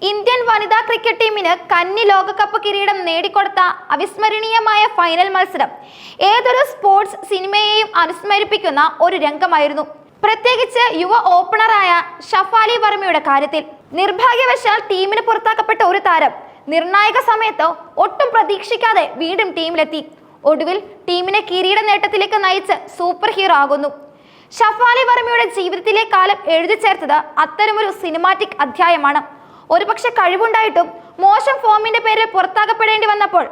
Indian വനിതാ cricket ടീമിന് കന്നി ലോകകപ്പ് കിരീടം നേടിക്കൊടുത്ത അവിസ്മരണീയമായ ഫൈനൽ മത്സരം ഏതൊരു സ്പോർട്സ് സിനിമയെയും അനുസ്മരിപ്പിക്കുന്ന ഒരു രംഗമായിരുന്നു. പ്രത്യേകിച്ച് യുവ ഓപ്പണറായ ഷഫാലി വർമ്മയുടെ കാര്യത്തിൽ. നിർഭാഗ്യവശാൽ ടീമിന് പുറത്താക്കപ്പെട്ട ഒരു താരം നിർണായക സമയത്ത് ഒട്ടും പ്രതീക്ഷിക്കാതെ വീണ്ടും ടീമിലെത്തി. ഒടുവിൽ ടീമിനെ കിരീട നേട്ടത്തിലേക്ക് നയിച്ച് സൂപ്പർ ഹീറോ ആകുന്നു. ഷഫാലി വർമ്മയുടെ ജീവിതത്തിലെ കാലം എഴുതി ചേർത്തത് അത്തരമൊരു സിനിമാറ്റിക് അധ്യായമാണ്. ഒരുപക്ഷെ കഴിവുണ്ടായിട്ടും മോശം ഫോമിന്റെ പേരിൽ പുറത്താക്കപ്പെടേണ്ടി വന്നപ്പോൾ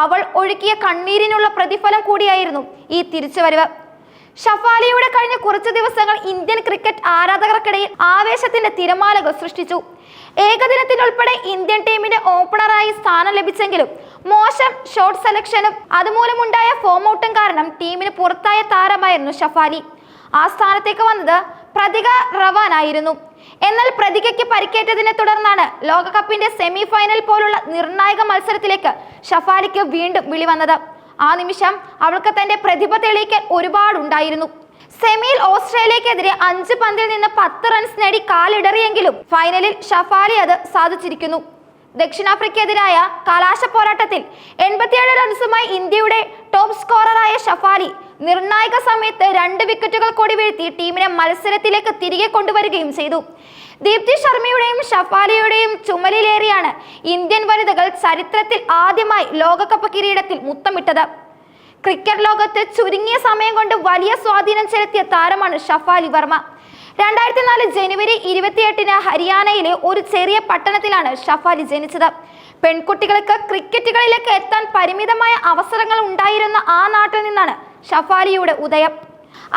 അവൾ ഒഴുക്കിയ കണ്ണീരിനുള്ള പ്രതിഫലം കൂടിയായിരുന്നു ഈ തിരിച്ചുവരവ്. ഷഫാലിയുടെ കഴിഞ്ഞ കുറച്ചു ദിവസങ്ങൾ ഇന്ത്യൻ ക്രിക്കറ്റ് ആരാധകർക്കിടയിൽ ആവേശത്തിന്റെ തിരമാലകൾ സൃഷ്ടിച്ചു. ഏകദിനത്തിനുൾപ്പെടെ ഇന്ത്യൻ ടീമിന്റെ ഓപ്പണറായി സ്ഥാനം ലഭിച്ചെങ്കിലും മോശം ഷോട്ട് സെലക്ഷനും അതുമൂലമുണ്ടായ ഫോം ഔട്ടും കാരണം ടീമിന് പുറത്തായ താരമായിരുന്നു ഷഫാലി. ആ സ്ഥാനത്തേക്ക് വന്നത് പ്രതിക റവാനായിരുന്നു. എന്നാൽ പ്രതികയ്ക്ക് പരിക്കേറ്റതിനെ തുടർന്നാണ് ലോകകപ്പിന്റെ സെമി ഫൈനൽ പോലുള്ള നിർണായക മത്സരത്തിലേക്ക് ഷഫാലിക്ക് വീണ്ടും വിളി വന്നത്. ആ നിമിഷം അവൾക്ക് തന്റെ പ്രതിഭ തെളിയിക്കാൻ ഒരുപാടുണ്ടായിരുന്നു. സെമിയിൽ ഓസ്ട്രേലിയക്കെതിരെ 5 പന്തിൽ നിന്ന് 10 റൺസ് നേടി കാലിടറിയെങ്കിലും ഫൈനലിൽ ഷഫാലി അത് സാധിച്ചിരിക്കുന്നു. ദക്ഷിണാഫ്രിക്കയ്ക്കെതിരായ കലാശ പോരാട്ടത്തിൽ 87 റൺസുമായി ഇന്ത്യയുടെ ടോപ്പ് സ്കോററായ ഷഫാലി നിർണായക സമയത്ത് 2 വിക്കറ്റുകൾ കൂടി വീഴ്ത്തി ടീമിനെ മത്സരത്തിലേക്ക് തിരികെ കൊണ്ടുവരികയും ചെയ്തു. ദീപ്തി ശർമ്മയുടെയും ഷഫാലിയുടെയും ചുമലിലേറിയാണ് ഇന്ത്യൻ വനിതകൾ ചരിത്രത്തിൽ ആദ്യമായി ലോകകപ്പ് കിരീടത്തിൽ മുത്തമിട്ടത്. ക്രിക്കറ്റ് ലോകത്ത് ചുരുങ്ങിയ സമയം കൊണ്ട് വലിയ സ്വാധീനം ചെലുത്തിയ താരമാണ് ഷഫാലി വർമ്മ. 2004 ജനുവരി 28-ന് ഹരിയാനയിലെ ഒരു ചെറിയ പട്ടണത്തിലാണ് ഷഫാലി ജനിച്ചത്. പെൺകുട്ടികൾക്ക് ക്രിക്കറ്റുകളിലേക്ക് എത്താൻ പരിമിതമായ അവസരങ്ങൾ ഉണ്ടായിരുന്ന ആ നാട്ടിൽ നിന്നാണ് ഷഫാലിയുടെ ഉദയം.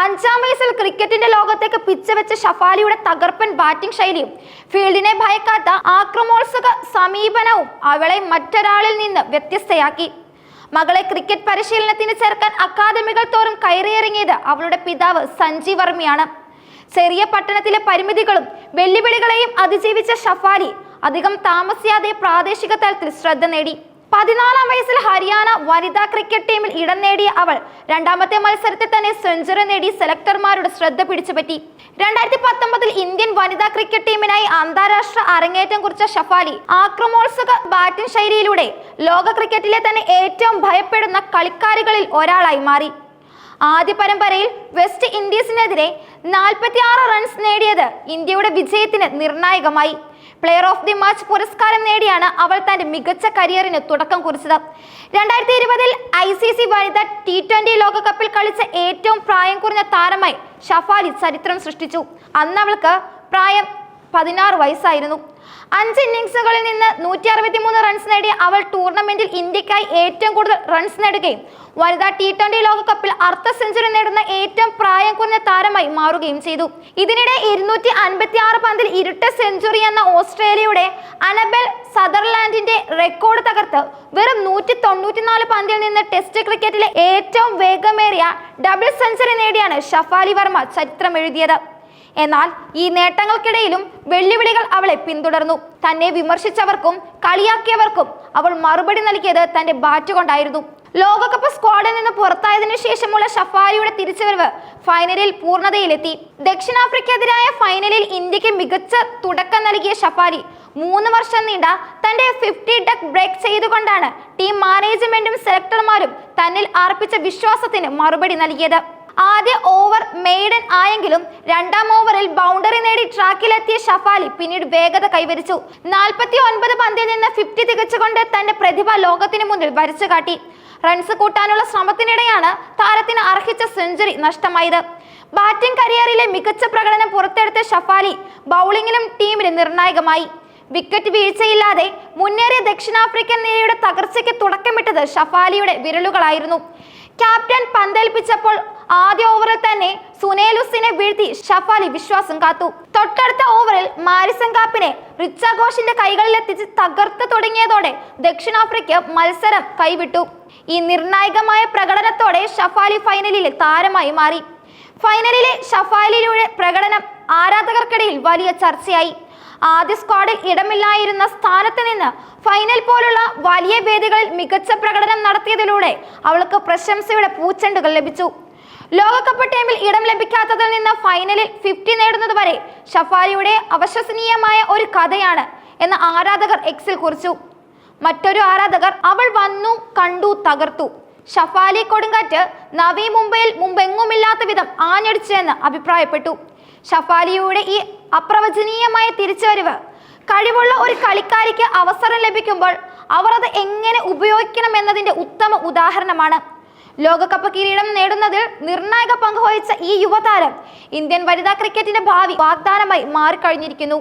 5-ാം വയസ്സിൽ ക്രിക്കറ്റിന്റെ ലോകത്തേക്ക് പിച്ചവെച്ച ഷഫാലിയുടെ തകർപ്പൻ ബാറ്റിംഗ് ശൈലിയും ഫീൽഡിനെ ഭയക്കാത്ത ആക്രമോത്സുക സമീപനവും അവളെ മറ്റൊരാളിൽ നിന്ന് വ്യത്യസ്തയാക്കി. മകളെ ക്രിക്കറ്റ് പരിശീലനത്തിന് ചേർക്കാൻ അക്കാദമികൾ തോറും കയറിയിറങ്ങിയത് അവളുടെ പിതാവ് സഞ്ജീവ് വർമ്മയാണ്. ചെറിയ പട്ടണത്തിലെ പരിമിതികളും വെല്ലുവിളികളെയും അതിജീവിച്ച ഷഫാലി അധികം താമസിയാതെ പ്രാദേശിക തലത്തിൽ ശ്രദ്ധ നേടി. 14-ാം വയസ്സിൽ ഹരിയാന വനിതാ ക്രിക്കറ്റ് ടീമിൽ ഇടം നേടിയ അവൾ 2ാമത്തെ മത്സരത്തിൽ തന്നെ സെഞ്ചുറി നേടി സെലക്ടർമാരുടെ ശ്രദ്ധ പിടിച്ചുപറ്റി. 2019-ൽ ഇന്ത്യൻ വനിതാ ക്രിക്കറ്റ് ടീമിനായി അന്താരാഷ്ട്ര അരങ്ങേറ്റം കുറിച്ച ഷഫാലി ആക്രമോത്സുക ബാറ്റിംഗ് ശൈലിയിലൂടെ ലോക ക്രിക്കറ്റിലെ തന്നെ ഏറ്റവും ഭയപ്പെടുന്ന കളിക്കാരികളിൽ ഒരാളായി മാറി. ആദ്യ പരമ്പരയിൽ വെസ്റ്റ് ഇൻഡീസിനെതിരെ 46 റൺസ് നേടിയത് ഇന്ത്യയുടെ വിജയത്തിന് നിർണായകമായി. പ്ലെയർ ഓഫ് ദി മാച്ച് പുരസ്കാരം നേടിയാണ് അവൾ തന്റെ മികച്ച കരിയറിന് തുടക്കം കുറിച്ചത്. 2020-ൽ ICC വനിതാ T20 ലോകകപ്പിൽ കളിച്ച ഏറ്റവും പ്രായം കുറഞ്ഞ താരമായി ഷഫാലി ചരിത്രം സൃഷ്ടിച്ചു. അന്ന് അവൾക്ക് പ്രായം 16 വയസ്സായിരുന്നു. 5 ഇന്നിംഗ്സുകളിൽ നിന്ന് 163 റൺസ് നേടിയ അവൾ ടൂർണമെന്റിൽ ഇന്ത്യക്കായി ഏറ്റവും കൂടുതൽ റൺസ് നേടുകയും വനിതാ T20 ലോകകപ്പിൽ അർദ്ധ സെഞ്ചുറി നേടുന്ന ഏറ്റവും പ്രായം കുറഞ്ഞ താരമായി മാറുകയും ചെയ്തു. ഇതിനിടെ 256 പന്തിൽ ഇരട്ട സെഞ്ചുറി എന്ന ഓസ്ട്രേലിയയുടെ അനബെൽ സദർലാൻഡിന്റെ റെക്കോർഡ് തകർത്ത് വെറും 194 പന്തിൽ നിന്ന് ടെസ്റ്റ് ക്രിക്കറ്റിലെ ഏറ്റവും വേഗമേറിയ ഡബിൾ സെഞ്ചുറി നേടിയാണ് ഷഫാലി വർമ്മ ചരിത്രം എഴുതിയത്. എന്നാൽ ഈ നേട്ടങ്ങൾക്കിടയിലും വെല്ലുവിളികൾ അവളെ പിന്തുടർന്നു. തന്നെ വിമർശിച്ചവർക്കും കളിയാക്കിയവർക്കും അവൾ മറുപടി നൽകിയത് തന്റെ ബാറ്റ് കൊണ്ടായിരുന്നു. ലോകകപ്പ് സ്ക്വാഡിൽ നിന്ന് പുറത്തായതിനു ശേഷമുള്ള ഷഫാലിയുടെ തിരിച്ചുവരവ് ഫൈനലിൽ പൂർണ്ണതയിലെത്തി. ദക്ഷിണാഫ്രിക്കയ്ക്കെതിരായ ഫൈനലിൽ ഇന്ത്യക്ക് മികച്ച തുടക്കം നൽകിയ ഷഫാലി 3 വർഷം നീണ്ട തന്റെ 50 ഡക്ക് ബ്രേക്ക് ചെയ്തുകൊണ്ടാണ് ടീം മാനേജ്മെന്റും സെലക്ടർമാരും തന്നിൽ അർപ്പിച്ച വിശ്വാസത്തിന് മറുപടി നൽകിയത്. ആദ്യ ഓവർ മെയ്ഡൻ ആയെങ്കിലും 2ാം ഓവറിൽ ബൗണ്ടറി നേടി ട്രാക്കിലെത്തിയ ഷഫാലി പിന്നീട് വേഗത കൈവരിച്ചു. 49 പന്തിൽ നിന്ന് 50 തികച്ചുകൊണ്ട് തന്റെ പ്രതിഭ ലോകത്തിന് മുന്നിൽ വരച്ചു കാട്ടി. റൺസ് കൂട്ടാനുള്ള ശ്രമത്തിനിടെയാണ് താരത്തിന് അർഹിച്ച സെഞ്ചുറി നഷ്ടമായത്. ബാറ്റിംഗ് കരിയറിലെ മികച്ച പ്രകടനം പുറത്തെടുത്ത ഷഫാലി ബൗളിംഗിലും ടീമിന് നിർണായകമായി. വിക്കറ്റ് വീഴ്ചയില്ലാതെ മുന്നേറിയ ദക്ഷിണാഫ്രിക്കൻ നിരയുടെ തകർച്ചയ്ക്ക് തുടക്കമിട്ടത് ഷഫാലിയുടെ വിരലുകളായിരുന്നു. ക്യാപ്റ്റൻ പന്തേൽപ്പിച്ചപ്പോൾ ആദ്യ ഓവറിൽ തന്നെ സുനേലുസിനെ വീഴ്ത്തി ഷഫാലി വിശ്വാസം കാത്തു. തൊട്ടടുത്ത ഓവറിൽ മാരിസൺ കാപ്പിനെ റിച്ചാഘോഷിന്റെ കൈകളിലെത്തിച്ച് തകർത്ത് തുടങ്ങിയതോടെ ദക്ഷിണാഫ്രിക്ക മത്സരം കൈവിട്ടു. ഈ നിർണായകമായ പ്രകടനത്തോടെ ഷഫാലി ഫൈനലിലെ താരമായി മാറി. ഫൈനലിലെ ഷഫാലിയുടെ പ്രകടനം ആരാധകർക്കിടയിൽ വലിയ ചർച്ചയായി. ആദ്യ സ്ക്വാഡിൽ ഇടമില്ലായിരുന്ന സ്ഥാനത്ത് നിന്ന് ഫൈനൽ പോലുള്ള വലിയ വേദികളിൽ മികച്ച പ്രകടനം നടത്തിയതിലൂടെ അവൾക്ക് പ്രശംസയുടെ പൂച്ചെണ്ടുകൾ ലഭിച്ചു. ലോകകപ്പ് ടീമിൽ ഇടം ലഭിക്കാത്തതിൽ നിന്ന് ഫൈനലിൽ 50 നേടുന്നത് വരെ ഷഫാലിയുടെ അവിശ്വസനീയമായ ഒരു കഥയാണ് എന്ന് ആരാധകർ എക്സിൽ കുറിച്ചു. മറ്റൊരു ആരാധകർ അവൾ വന്നു കണ്ടു തകർത്തു. ഷഫാലി കൊടുങ്കാറ്റ് നവി മുംബൈയിൽ മുമ്പെങ്ങുമില്ലാത്ത വിധം ആഞ്ഞടിച്ചെന്ന് അഭിപ്രായപ്പെട്ടു. ഷഫാലിയുടെ ഈ അപ്രവചനീയമായ തിരിച്ചുവരവ് കഴിവുള്ള ഒരു കളിക്കാരിക്ക് അവസരം ലഭിക്കുമ്പോൾ അവർ അത് എങ്ങനെ ഉപയോഗിക്കണം എന്നതിന്റെ ഉത്തമ ഉദാഹരണമാണ്. ലോകകപ്പ് കിരീടം നേടുന്നതിൽ നിർണായക പങ്ക് വഹിച്ച ഈ യുവതാരം ഇന്ത്യൻ വനിതാ ക്രിക്കറ്റിന്റെ ഭാവി വാഗ്ദാനമായി മാറിക്കഴിഞ്ഞിരിക്കുന്നു.